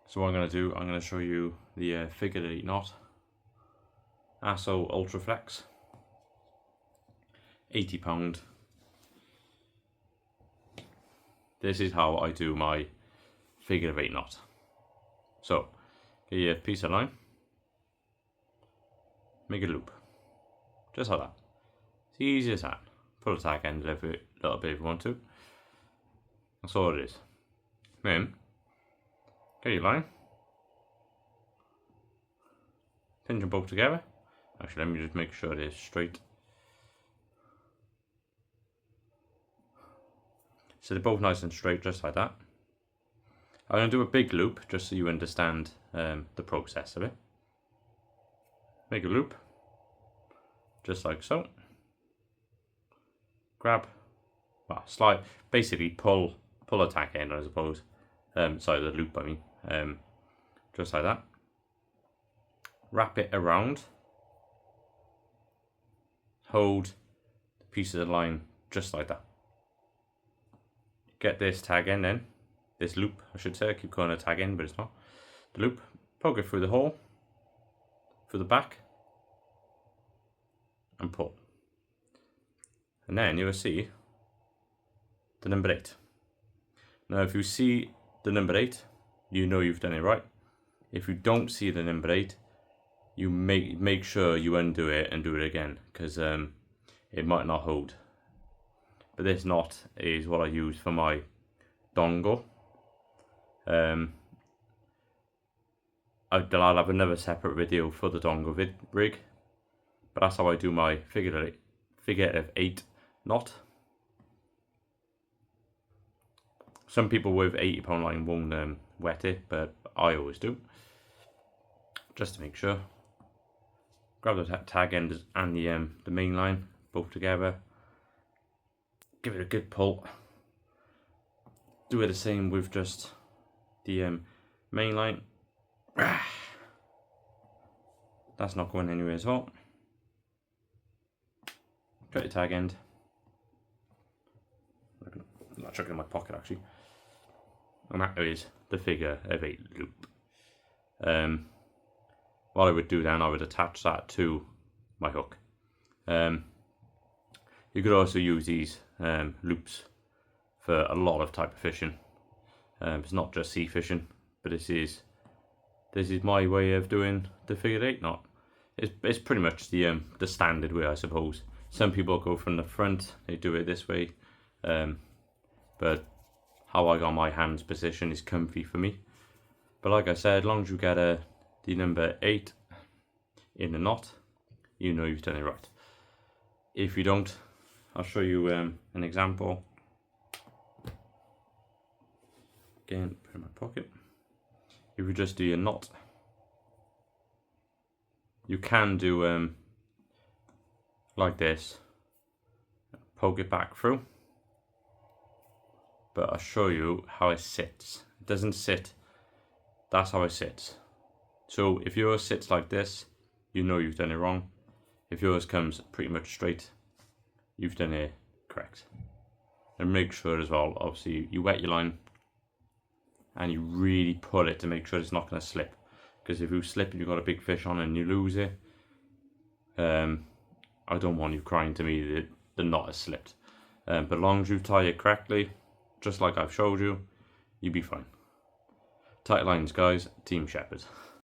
So what I'm going to do, I'm going to show you the figure 8 knot, ASSO Ultraflex, £80. This is how I do my figure of 8 knot. So, get your piece of line, make a loop, just like that. It's easy as that. Pull a tag end a little bit if you want to. That's all it is. Then, get your line, pinch them both together. Actually, let me just make sure it is straight. So they're both nice and straight, just like that. I'm going to do a big loop, just so you understand the process of it. Make a loop, just like so. Grab, well, slide, basically pull a tack end, I suppose. Sorry, the loop, I mean. Just like that. Wrap it around. Hold the piece of the line just like that. Get this tag end then. This loop, I should say. I keep calling it a tag end, but it's not. The loop. Poke it through the hole. Through the back. And pull. And then you will see the number 8. Now if you see the number 8, you know you've done it right. If you don't see the number 8, you make sure you undo it and do it again, because it might not hold. But this knot is what I use for my dongle. I'll have another separate video for the dongle rig, but that's how I do my figure of 8 knot. Some people with £80 line won't wet it, but I always do, just to make sure. Grab the tag end and the main line both together. Give it a good pull. Do it the same with just the main line. That's not going anywhere as well. Got your tag end. I'm not chucking it in my pocket actually. And that is the figure of 8 loop. What I would do then, I would attach that to my hook. You could also use these loops for a lot of type of fishing. It's not just sea fishing, but this is my way of doing the figure 8 knot. It's pretty much the standard way, I suppose. Some people go from the front, they do it this way, but how I got my hands position is comfy for me. But like I said, as long as you get the number 8 in the knot, you know you've done it right. If you don't, I'll show you an example. Again, put it in my pocket. If you just do your knot, you can do like this, poke it back through, but I'll show you how it sits. It doesn't sit, that's how it sits. So if yours sits like this, you know you've done it wrong. If yours comes pretty much straight, you've done it correct. And make sure as well, obviously you wet your line and you really pull it to make sure it's not going to slip. Because if you slip and you've got a big fish on and you lose it, I don't want you crying to me that the knot has slipped. But as long as you tie it correctly, just like I've showed you, you'll be fine. Tight lines, guys. Team Shepherd.